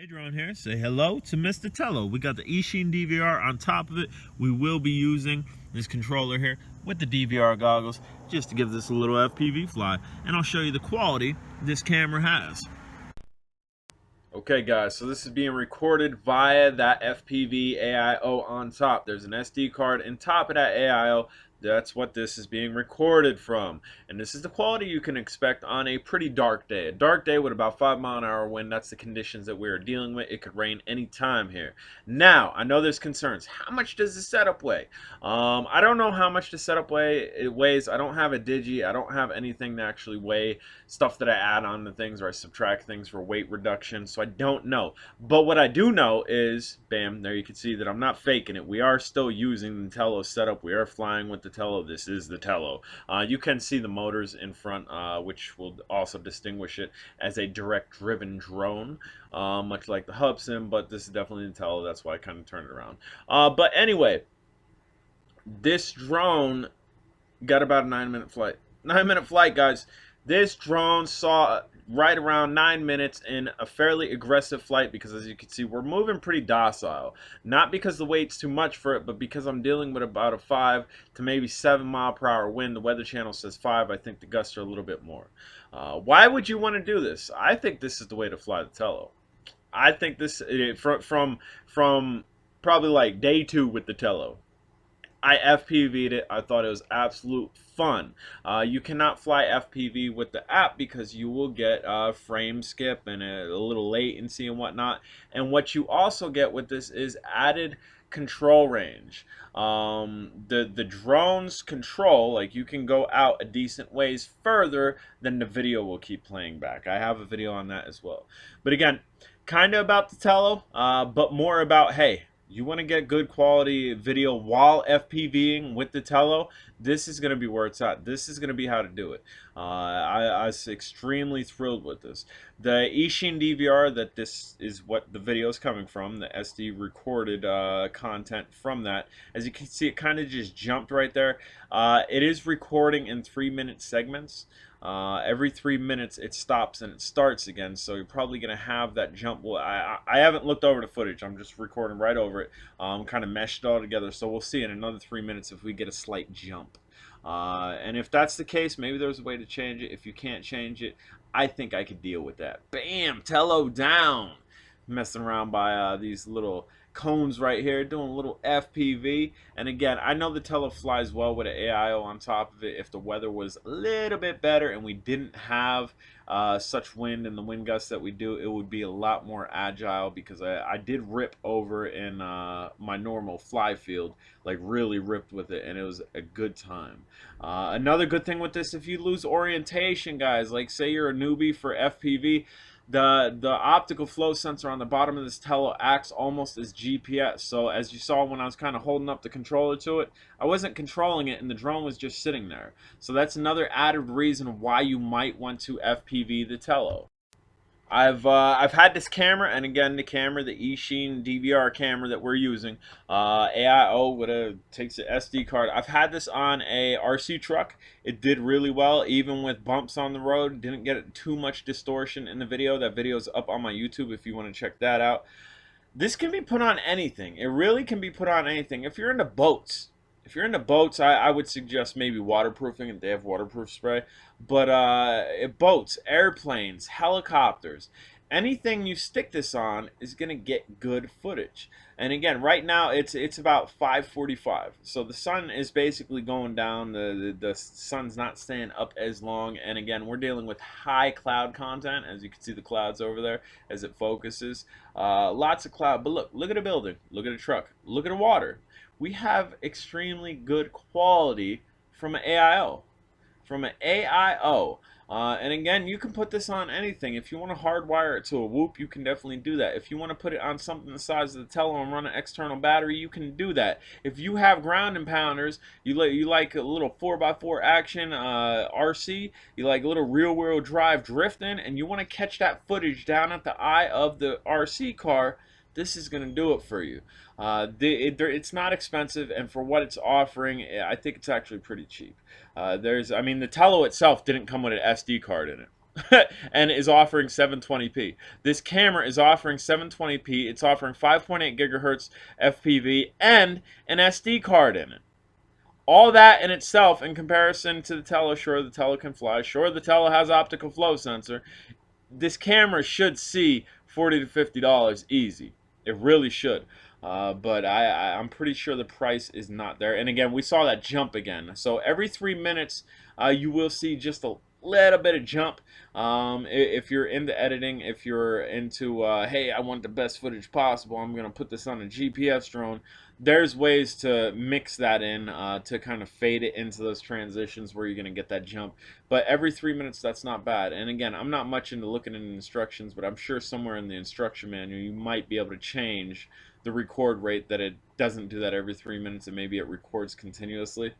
Hey, Drone here. Say hello to Mr. Tello. We got the eSheen DVR on top of it. We will be using this controller here with the DVR goggles just to give this a little FPV fly. And I'll show you the quality this camera has. Okay guys, so this is being recorded via that FPV AIO on top. There's an SD card on top of that AIO. That's what this is being recorded from. And this is the quality you can expect on a pretty dark day. A dark day with about 5-mile-an-hour wind, that's the conditions that we're dealing with. It could rain anytime here. Now, I know there's concerns. How much does the setup weigh? I don't know how much the setup weighs. I don't have a Dji. I don't have anything to actually weigh stuff that I add on to things or I subtract things for weight reduction. So I don't know. But what I do know is, bam, there you can see that I'm not faking it. We are still using the Tello setup. We are flying with the Tello. This is the Tello. You can see the motors in front, which will also distinguish it as a direct driven drone, much like the Hubsim, but this is definitely the Tello. That's why I kind of turned it around. But anyway, this drone got about a 9-minute flight. 9-minute flight, guys. This drone saw right around 9 minutes in a fairly aggressive flight because, as you can see, we're moving pretty docile. Not because the weight's too much for it, but because I'm dealing with about a 5 to maybe 7-mile-per-hour wind. The Weather Channel says 5. I think the gusts are a little bit more. Why would you want to do this? I think this is the way to fly the Tello. I think this from probably like day 2 with the Tello. I FPV'd it. I thought it was absolute fun. You cannot fly FPV with the app because you will get frame skip and a little latency and whatnot. And what you also get with this is added control range. The drone's control, like, you can go out a decent ways further than the video will keep playing back. I have a video on that as well. But again, kind of about the Tello, but more about, hey, you want to get good quality video while FPVing with the Tello, this is going to be where it's at. This is going to be how to do it. I was extremely thrilled with this. The eSheen DVR, that this is what the video is coming from, the SD recorded content from that. As you can see, it kind of just jumped right there. It is recording in 3-minute segments. Every 3 minutes it stops and it starts again, so you're probably going to have that jump. Well, I haven't looked over the footage. I'm just recording right over it, kind of meshed it all together, so we'll see in another 3 minutes if we get a slight jump. And if that's the case, maybe there's a way to change it. If you can't change it, I think I could deal with that. Bam! Tello down! Messing around by these little cones right here, doing a little FPV. And again, I know the Tello flies well with an AIO on top of it. If the weather was a little bit better and we didn't have such wind and the wind gusts that we do, it would be a lot more agile, because I did rip over in my normal fly field, like really ripped with it, and it was a good time. Another good thing with this, if you lose orientation, guys, like say you're a newbie for FPV, the optical flow sensor on the bottom of this Tello acts almost as GPS. So as you saw when I was kind of holding up the controller to it, I wasn't controlling it and the drone was just sitting there. So that's another added reason why you might want to FPV the Tello. I've had this camera, and again, the camera, the eSheen DVR camera that we're using, AIO takes an SD card. I've had this on a RC truck. It did really well, even with bumps on the road. Didn't get too much distortion in the video. That video is up on my YouTube if you want to check that out. This can be put on anything. It really can be put on anything. If you're into boats, I would suggest maybe waterproofing, if they have waterproof spray. But boats, airplanes, helicopters, anything you stick this on is going to get good footage. And again, right now it's about 5:45, so the sun is basically going down. The sun's not staying up as long. And again, we're dealing with high cloud content, as you can see the clouds over there as it focuses. Lots of cloud. But look at a building, look at a truck, look at the water. We have extremely good quality from an AIO. And again, you can put this on anything. If you want to hardwire it to a Whoop, you can definitely do that. If you want to put it on something the size of the Tello and run an external battery, you can do that. If you have ground impounders, you like a little 4x4 action RC, you like a little rear-wheel drive drifting, and you want to catch that footage down at the eye of the RC car, this is going to do it for you. It's not expensive, and for what it's offering, I think it's actually pretty cheap. I mean, the Tello itself didn't come with an SD card in it. and is offering 720p. This camera is offering 720p. It's offering 5.8 gigahertz FPV and an SD card in it. All that in itself, in comparison to the Tello, sure, the Tello can fly. Sure, the Tello has optical flow sensor. This camera should see $40 to $50 easy. It really should. But I'm pretty sure the price is not there. And again, we saw that jump again. So every 3 minutes, you will see just a little bit of jump. If you're into editing, if you're into, hey, I want the best footage possible, I'm going to put this on a GPS drone. There's ways to mix that in to kind of fade it into those transitions where you're going to get that jump. But every 3 minutes, that's not bad. And again, I'm not much into looking at instructions, but I'm sure somewhere in the instruction manual you might be able to change the record rate that it doesn't do that every 3 minutes and maybe it records continuously.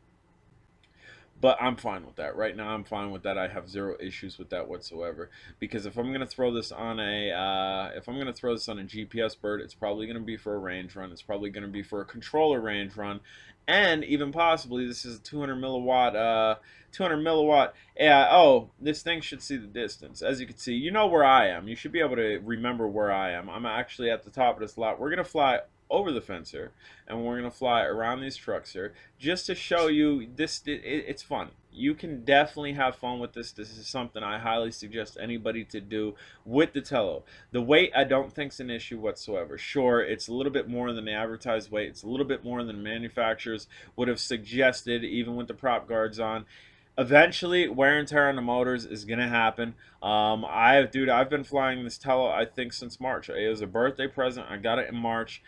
But I'm fine with that. Right now, I'm fine with that. I have zero issues with that whatsoever. Because if I'm gonna throw this on a GPS bird, it's probably gonna be for a range run. It's probably gonna be for a controller range run, and even possibly this is a 200 milliwatt 200 milliwatt AIO. This thing should see the distance. As you can see, you know where I am. You should be able to remember where I am. I'm actually at the top of this lot. We're gonna fly over the fence here, and we're gonna fly around these trucks here just to show you this. It's fun. You can definitely have fun with this. This is something I highly suggest anybody to do with the Tello. The weight I don't think is an issue whatsoever. Sure, it's a little bit more than the advertised weight. It's a little bit more than manufacturers would have suggested, even with the prop guards on. Eventually, wear and tear on the motors is gonna happen. I've been flying this Tello, I think, since March. It was a birthday present. I got it in March.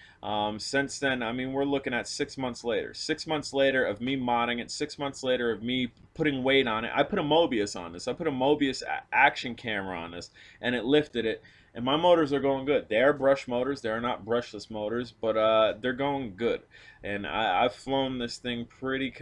Since then, I mean, we're looking at 6 months later. 6 months later of me modding it. 6 months later of me putting weight on it. I put a Mobius on this. I put a Mobius action camera on this, and it lifted it. And my motors are going good. They are brush motors. They are not brushless motors, but they're going good. And I've flown this thing pretty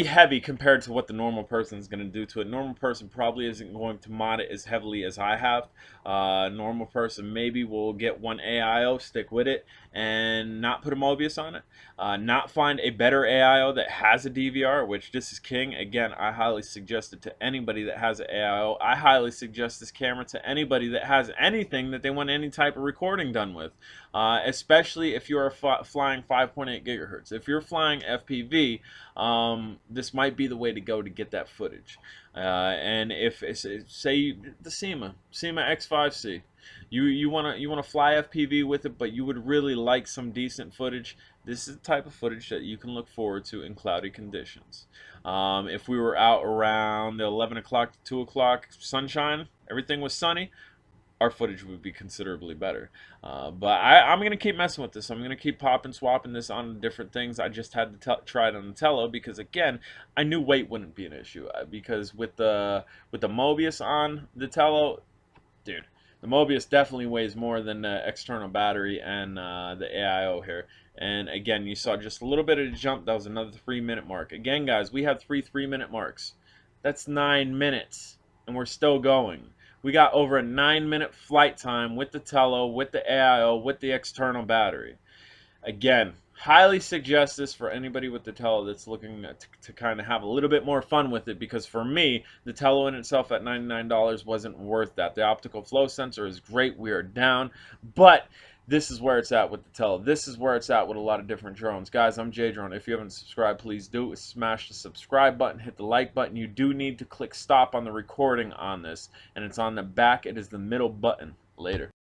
heavy compared to what the normal person is going to do to it. Normal person probably isn't going to mod it as heavily as I have. Normal person maybe will get one AIO, stick with it, and not put a Mobius on it. Not find a better AIO that has a DVR, which this is king. Again, I highly suggest it to anybody that has an AIO. I highly suggest this camera to anybody that has anything that they want any type of recording done with, especially if you are flying 5.8 gigahertz. If you're flying FPV, this might be the way to go to get that footage. And if say the SEMA X5C, you wanna fly FPV with it, but you would really like some decent footage. This is the type of footage that you can look forward to in cloudy conditions. If we were out around the 11 o'clock to 2 o'clock sunshine, everything was sunny, our footage would be considerably better. But I'm going to keep messing with this. I'm going to keep popping, swapping this on different things. I just had to try it on the Tello because, again, I knew weight wouldn't be an issue. Because with the Mobius on the Tello, dude, the Mobius definitely weighs more than the external battery and the AIO here. And again, you saw just a little bit of a jump. That was another 3-minute mark. Again, guys, we had 3-minute marks. That's 9 minutes, and we're still going. We got over a 9-minute flight time with the Tello, with the AIO, with the external battery. Again, highly suggest this for anybody with the Tello that's looking to kind of have a little bit more fun with it, because for me, the Tello in itself at $99 wasn't worth that. The optical flow sensor is great. We are down, but this is where it's at with the Tello. This is where it's at with a lot of different drones. Guys, I'm J Drone. If you haven't subscribed, please do. Smash the subscribe button, hit the like button. You do need to click stop on the recording on this, and it's on the back. It is the middle button. Later.